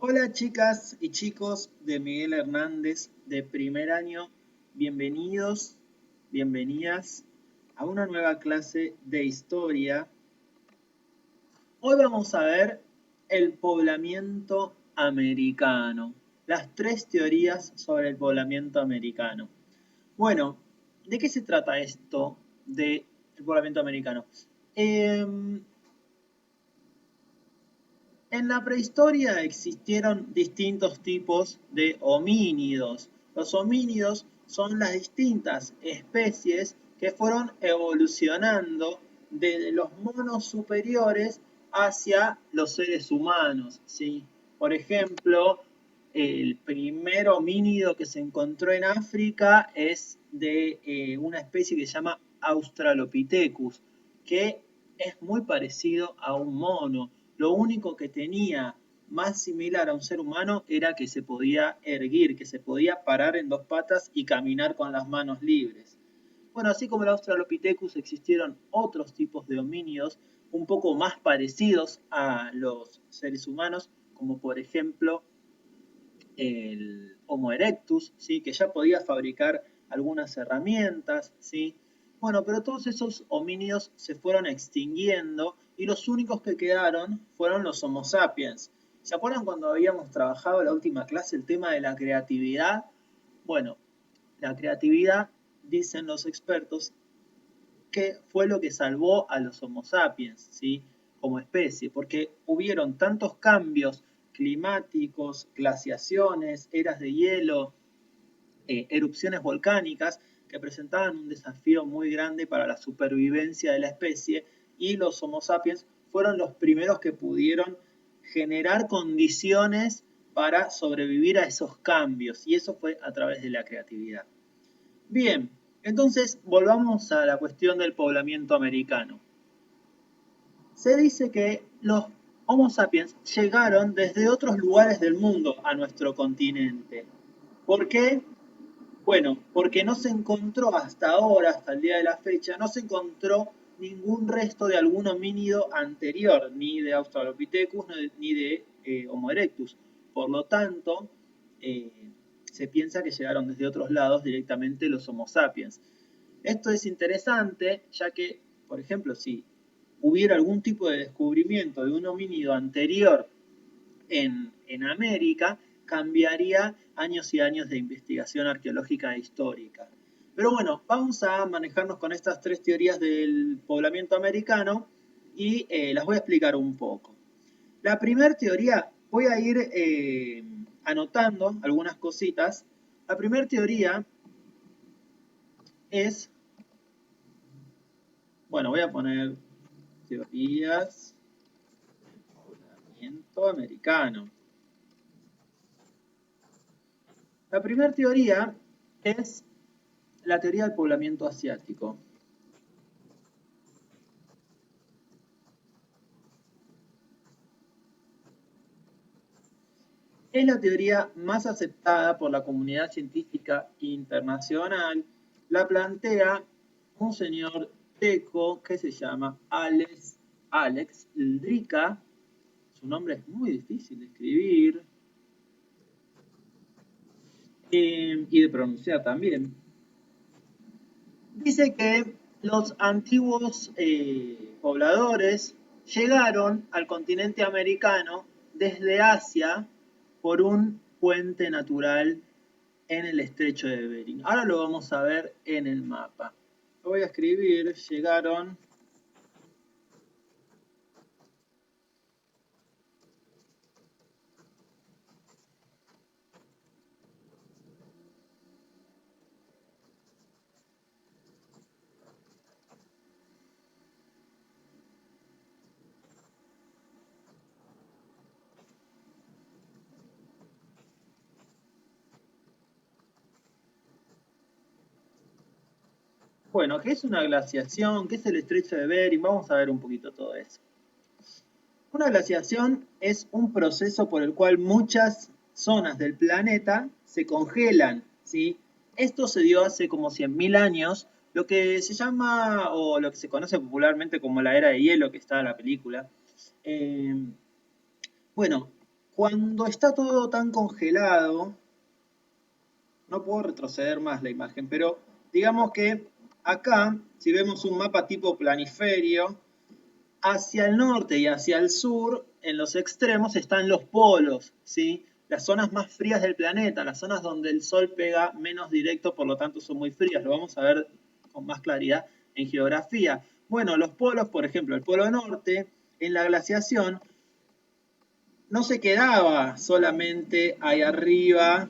Hola chicas y chicos de Miguel Hernández de primer año, bienvenidos, bienvenidas a una nueva clase de historia. Hoy vamos a ver el poblamiento americano, las tres teorías sobre el poblamiento americano. Bueno, ¿de qué se trata esto del poblamiento americano? Em, En la prehistoria existieron distintos tipos de homínidos. Los homínidos son las distintas especies que fueron evolucionando de los monos superiores hacia los seres humanos, ¿sí? Por ejemplo, el primer homínido que se encontró en África es de una especie que se llama Australopithecus, que es muy parecido a un mono. Lo único que tenía más similar a un ser humano era que se podía erguir, que se podía parar en dos patas y caminar con las manos libres. Bueno, así como el Australopithecus existieron otros tipos de homínidos un poco más parecidos a los seres humanos, como por ejemplo el Homo erectus, ¿sí? Que ya podía fabricar algunas herramientas, ¿sí? Bueno, pero todos esos homínidos se fueron extinguiendo y los únicos que quedaron fueron los Homo sapiens. ¿Se acuerdan cuando habíamos trabajado en la última clase el tema de la creatividad? Bueno, la creatividad, dicen los expertos, que fue lo que salvó a los Homo sapiens, ¿sí? Como especie, porque hubieron tantos cambios climáticos, glaciaciones, eras de hielo, erupciones volcánicas, que presentaban un desafío muy grande para la supervivencia de la especie, y los Homo sapiens fueron los primeros que pudieron generar condiciones para sobrevivir a esos cambios, y eso fue a través de la creatividad. Bien, entonces volvamos a la cuestión del poblamiento americano. Se dice que los Homo sapiens llegaron desde otros lugares del mundo a nuestro continente. ¿Por qué? Bueno, porque no se encontró hasta ahora, hasta el día de la fecha, no se encontró ningún resto de algún homínido anterior, ni de Australopithecus ni de Homo erectus. Por lo tanto, eh, se piensa que llegaron desde otros lados directamente los Homo sapiens. Esto es interesante, ya que, por ejemplo, si hubiera algún tipo de descubrimiento de un homínido anterior en América, cambiaría años y años de investigación arqueológica e histórica. Pero bueno, vamos a manejarnos con estas tres teorías del poblamiento americano y las voy a explicar un poco. La primera teoría, voy a ir anotando algunas cositas. La primera teoría es, bueno, voy a poner teorías del poblamiento americano. La primera teoría es la teoría del poblamiento asiático. Es la teoría más aceptada por la comunidad científica internacional. La plantea un señor teco que se llama Alex Ldrika. Su nombre es muy difícil de escribir y de pronunciar también. Dice que los antiguos pobladores llegaron al continente americano desde Asia por un puente natural en el estrecho de Bering. Ahora lo vamos a ver en el mapa. Lo voy a escribir, llegaron bueno, ¿qué es una glaciación? ¿Qué es el estrecho de Bering? Vamos a ver un poquito todo eso. Una glaciación es un proceso por el cual muchas zonas del planeta se congelan, ¿sí? Esto se dio hace como 100.000 años, lo que se llama, o lo que se conoce popularmente como la era de hielo, que está en la película. Eh, bueno, Cuando está todo tan congelado, no puedo retroceder más la imagen, pero digamos que acá, si vemos un mapa tipo planiferio, hacia el norte y hacia el sur, en los extremos están los polos, ¿sí? Las zonas más frías del planeta, las zonas donde el sol pega menos directo, por lo tanto son muy frías. Lo vamos a ver con más claridad en geografía. Bueno, los polos, por ejemplo, el polo norte, en la glaciación, no se quedaba solamente ahí arriba,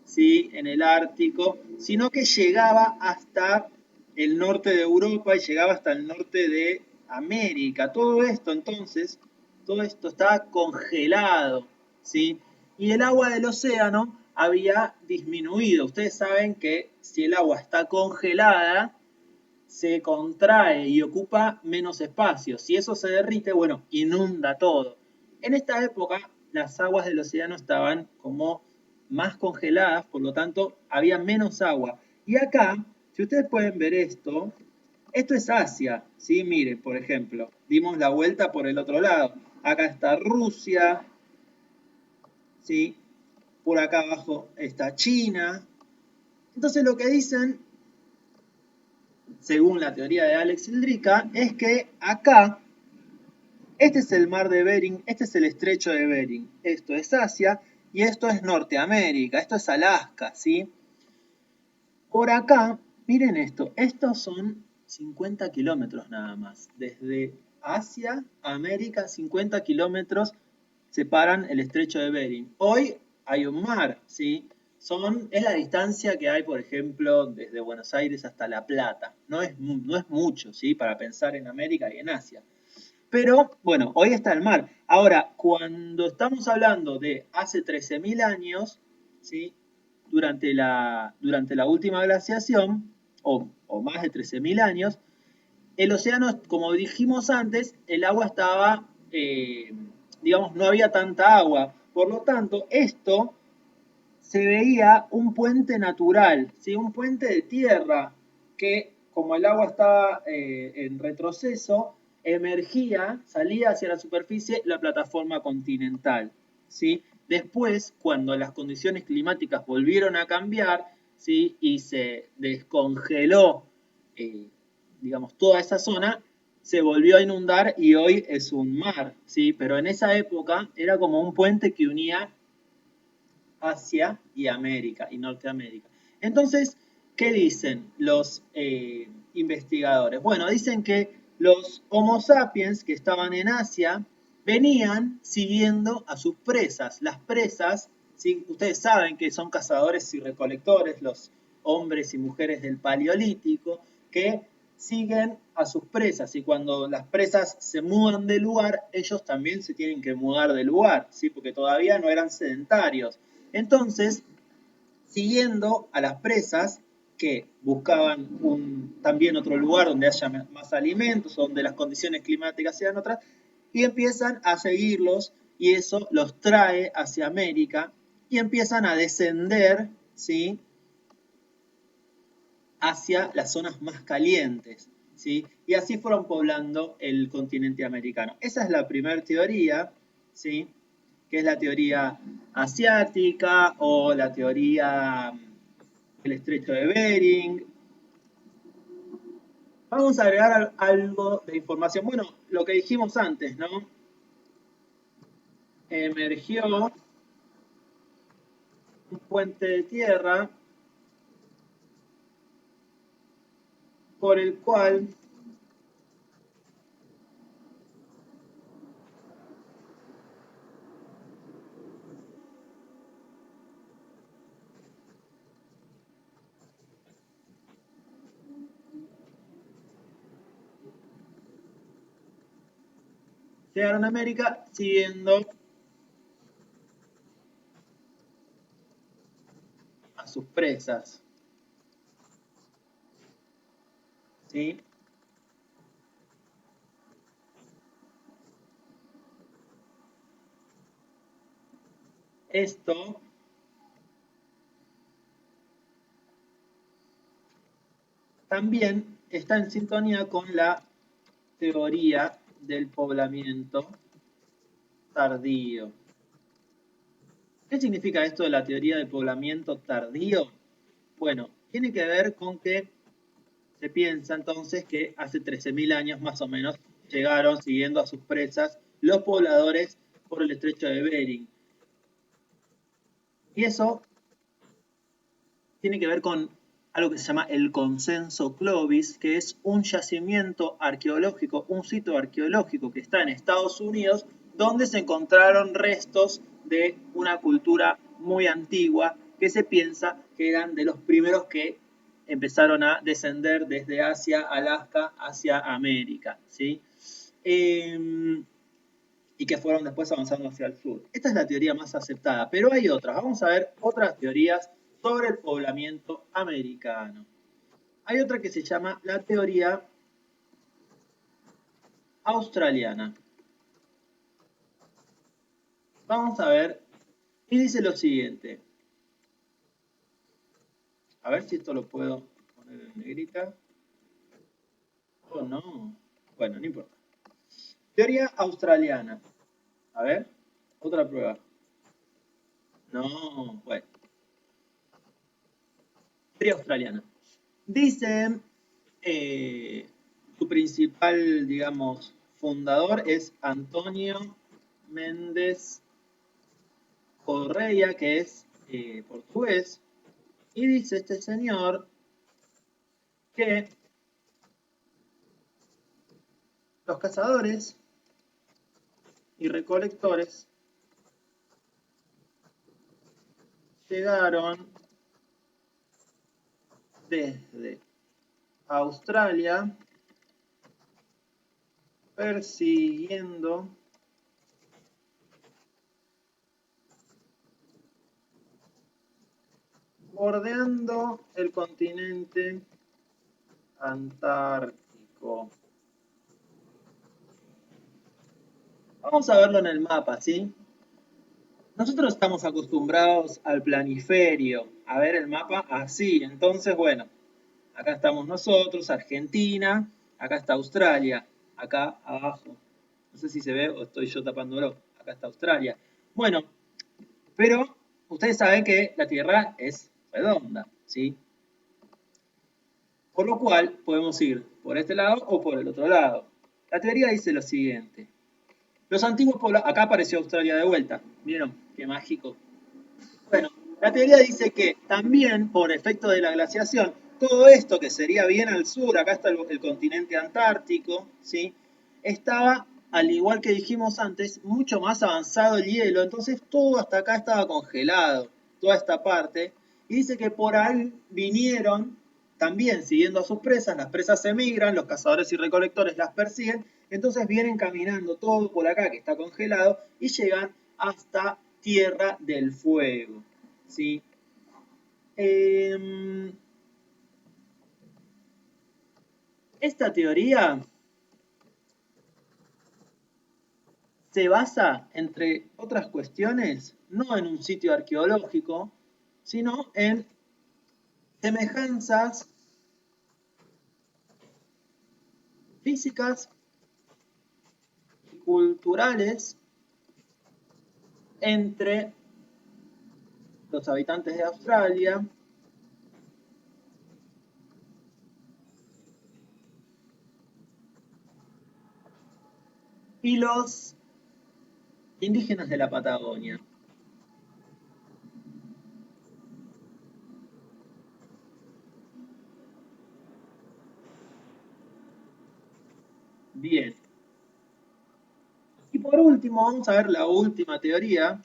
¿sí? En el Ártico, sino que llegaba hasta el norte de Europa y llegaba hasta el norte de América. Todo esto entonces, todo esto estaba congelado, ¿sí? Y el agua del océano había disminuido. Ustedes saben que si el agua está congelada, se contrae y ocupa menos espacio. Si eso se derrite, bueno, inunda todo. En esta época, las aguas del océano estaban como más congeladas, por lo tanto, había menos agua. Y acá, si ustedes pueden ver esto es Asia, ¿sí? Miren, por ejemplo, dimos la vuelta por el otro lado. Acá está Rusia, ¿sí? Por acá abajo está China. Entonces lo que dicen según la teoría de Alex Ildrica, es que acá, este es el mar de Bering, este es el estrecho de Bering, esto es Asia y esto es Norteamérica, esto es Alaska, ¿sí? Por acá, miren esto, estos son 50 kilómetros nada más, desde Asia a América, 50 kilómetros separan el estrecho de Bering. Hoy hay un mar, ¿sí? Es la distancia que hay, por ejemplo, desde Buenos Aires hasta La Plata. No es mucho, ¿sí? Para pensar en América y en Asia. Pero, bueno, hoy está el mar. Ahora, cuando estamos hablando de hace 13.000 años, ¿sí? Durante la última glaciación, o más de 13.000 años, el océano, como dijimos antes, el agua estaba, digamos, no había tanta agua. Por lo tanto, esto se veía un puente natural, ¿sí? Un puente de tierra que, como el agua estaba en retroceso, emergía, salía hacia la superficie la plataforma continental, ¿sí? Después, cuando las condiciones climáticas volvieron a cambiar, ¿sí? Y se descongeló, eh, digamos, toda esa zona, se volvió a inundar y hoy es un mar, ¿sí? Pero en esa época era como un puente que unía Asia y América y Norteamérica. Entonces, ¿qué dicen los investigadores? Bueno, dicen que los Homo sapiens que estaban en Asia venían siguiendo a sus presas. Las presas, ¿sí? Ustedes saben que son cazadores y recolectores, los hombres y mujeres del Paleolítico, que siguen a sus presas y cuando las presas se mudan de lugar, ellos también se tienen que mudar de lugar, ¿sí? Porque todavía no eran sedentarios. Entonces, siguiendo a las presas que buscaban también otro lugar donde haya más alimentos, donde las condiciones climáticas sean otras, y empiezan a seguirlos y eso los trae hacia América y empiezan a descender, ¿sí? Hacia las zonas más calientes, ¿sí? Y así fueron poblando el continente americano. Esa es la primera teoría, ¿sí? Que es la teoría asiática o la teoría del estrecho de Bering. Vamos a agregar algo de información. Bueno, lo que dijimos antes, ¿no? Emergió un puente de tierra por el cual llegaron a América siguiendo a sus presas, ¿sí? Esto también está en sintonía con la teoría del poblamiento tardío. ¿Qué significa esto de la teoría del poblamiento tardío? Bueno, tiene que ver con que se piensa entonces que hace 13.000 años más o menos llegaron siguiendo a sus presas los pobladores por el estrecho de Bering. Y eso tiene que ver con algo que se llama el consenso Clovis, que es un yacimiento arqueológico, un sitio arqueológico que está en Estados Unidos, donde se encontraron restos de una cultura muy antigua que se piensa que eran de los primeros que empezaron a descender desde Asia, Alaska, hacia América, ¿sí? Y que fueron después avanzando hacia el sur. Esta es la teoría más aceptada, pero hay otras. Vamos a ver otras teorías sobre el poblamiento americano. Hay otra que se llama la teoría australiana. Vamos a ver, y dice lo siguiente. A ver si esto lo puedo poner en negrita. Oh, no. Bueno, no importa. Teoría australiana. A ver, otra prueba. No, bueno. Teoría australiana. Dice, su principal, digamos, fundador es Antonio Méndez Correia, que es portugués, y dice este señor que los cazadores y recolectores llegaron desde Australia persiguiendo bordeando el continente antártico. Vamos a verlo en el mapa, ¿sí? Nosotros estamos acostumbrados al planiferio, a ver el mapa así. Entonces, bueno, acá estamos nosotros, Argentina, acá está Australia, acá abajo. No sé si se ve o estoy yo tapándolo. Acá está Australia. Bueno, pero ustedes saben que la Tierra es redonda, ¿sí? Por lo cual podemos ir por este lado o por el otro lado. La teoría dice lo siguiente. Los antiguos pobladores... Acá apareció Australia de vuelta. ¿Vieron? Qué mágico. Bueno, la teoría dice que también por efecto de la glaciación, todo esto que sería bien al sur, acá está el continente antártico, ¿sí? Estaba, al igual que dijimos antes, mucho más avanzado el hielo, entonces todo hasta acá estaba congelado, toda esta parte, y dice que por ahí vinieron también siguiendo a sus presas, las presas emigran, los cazadores y recolectores las persiguen, entonces vienen caminando todo por acá que está congelado y llegan hasta Tierra del Fuego, ¿sí? Esta teoría se basa, entre otras cuestiones, no en un sitio arqueológico, sino en semejanzas físicas y culturales entre los habitantes de Australia y los indígenas de la Patagonia. Bien. Y por último, vamos a ver la última teoría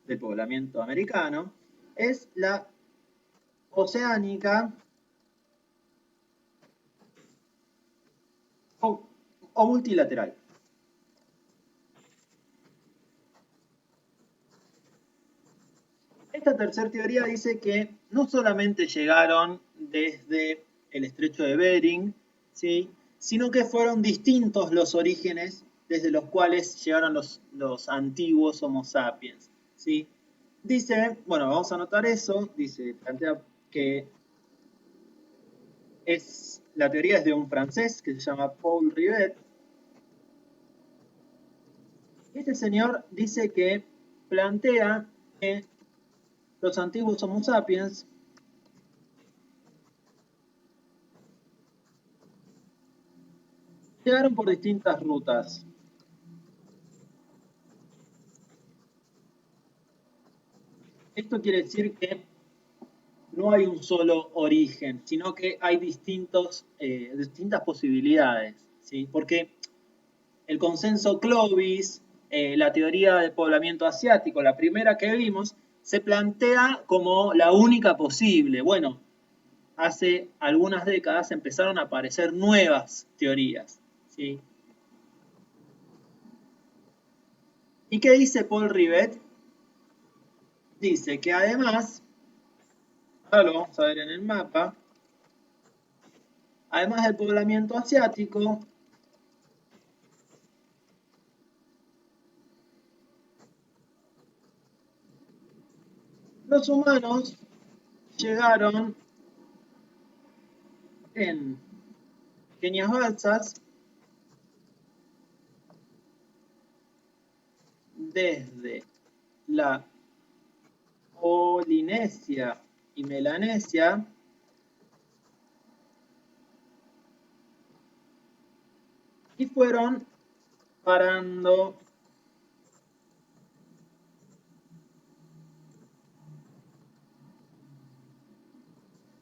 del poblamiento americano, es la oceánica o multilateral. Esta tercera teoría dice que no solamente llegaron desde el estrecho de Bering, ¿sí? Sino que fueron distintos los orígenes desde los cuales llegaron los antiguos Homo sapiens, ¿sí? Dice, bueno, vamos a anotar eso, dice, plantea que la teoría es de un francés que se llama Paul Rivet. Este señor dice que plantea que los antiguos Homo sapiens llegaron por distintas rutas. Esto quiere decir que no hay un solo origen, sino que hay distintas posibilidades, ¿sí? Porque el consenso Clovis, la teoría del poblamiento asiático, la primera que vimos, se plantea como la única posible. Bueno, hace algunas décadas empezaron a aparecer nuevas teorías, ¿sí? ¿Y qué dice Paul Rivet? Dice que además, ahora lo vamos a ver en el mapa, además del poblamiento asiático, los humanos llegaron en pequeñas balsas desde la Polinesia y Melanesia y fueron parando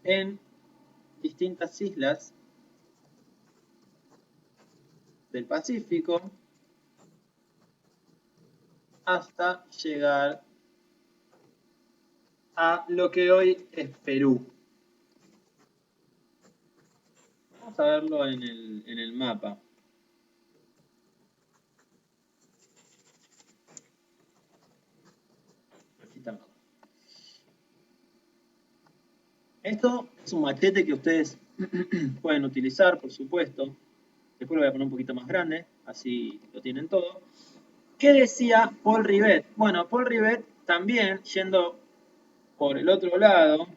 en distintas islas del Pacífico hasta llegar a lo que hoy es Perú. Vamos a verlo en el mapa. Aquí está. Esto es un machete que ustedes pueden utilizar, por supuesto. Después lo voy a poner un poquito más grande, así lo tienen todo. ¿Qué decía Paul Rivet? Bueno, Paul Rivet también, yendo por el otro lado,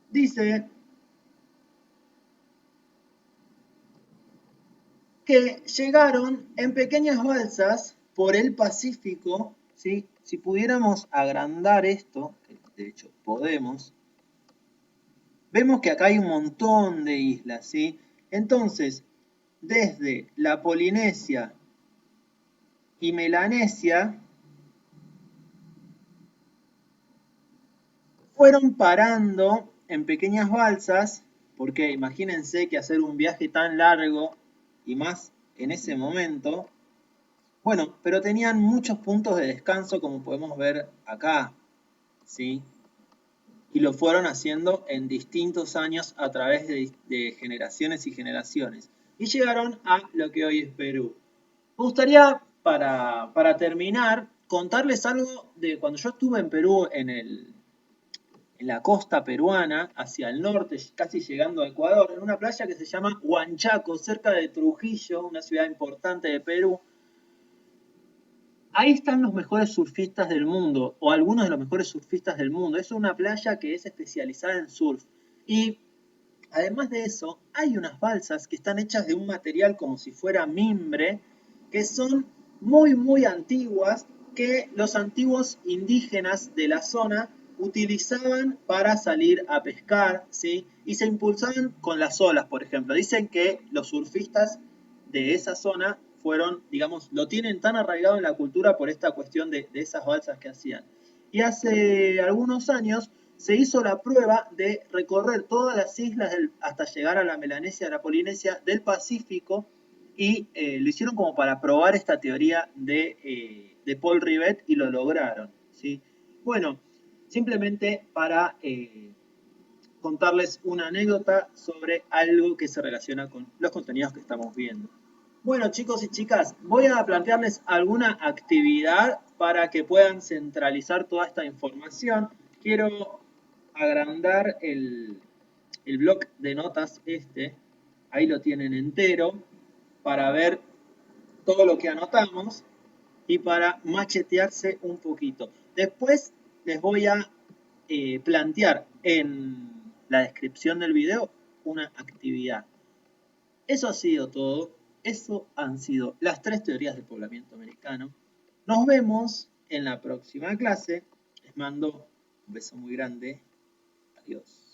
dice que llegaron en pequeñas balsas por el Pacífico, ¿sí? Si pudiéramos agrandar esto, que de hecho podemos, vemos que acá hay un montón de islas, ¿sí? Entonces, desde la Polinesia y Melanesia, fueron parando en pequeñas balsas, porque imagínense que hacer un viaje tan largo y más en ese momento, bueno, pero tenían muchos puntos de descanso como podemos ver acá, ¿sí? Y lo fueron haciendo en distintos años a través de generaciones y generaciones. Y llegaron a lo que hoy es Perú. Me gustaría, para terminar, contarles algo de cuando yo estuve en Perú en la costa peruana, hacia el norte, casi llegando a Ecuador, en una playa que se llama Huanchaco, cerca de Trujillo, una ciudad importante de Perú. Ahí están los mejores surfistas del mundo, o algunos de los mejores surfistas del mundo. Es una playa que es especializada en surf. Y además de eso, hay unas balsas que están hechas de un material como si fuera mimbre, que son muy, muy antiguas, que los antiguos indígenas de la zona utilizaban para salir a pescar, ¿sí? Y se impulsaban con las olas, por ejemplo. Dicen que los surfistas de esa zona fueron, digamos, lo tienen tan arraigado en la cultura por esta cuestión de esas balsas que hacían. Y hace algunos años se hizo la prueba de recorrer todas las islas hasta llegar a la Melanesia, a la Polinesia del Pacífico, y lo hicieron como para probar esta teoría de Paul Rivet y lo lograron, ¿sí? Bueno, simplemente para contarles una anécdota sobre algo que se relaciona con los contenidos que estamos viendo. Bueno, chicos y chicas, voy a plantearles alguna actividad para que puedan centralizar toda esta información. Quiero agrandar el bloc de notas ahí lo tienen entero, para ver todo lo que anotamos y para machetearse un poquito. Después les voy a plantear en la descripción del video una actividad. Eso ha sido todo. Eso han sido las 3 teorías del poblamiento americano. Nos vemos en la próxima clase. Les mando un beso muy grande. Adiós.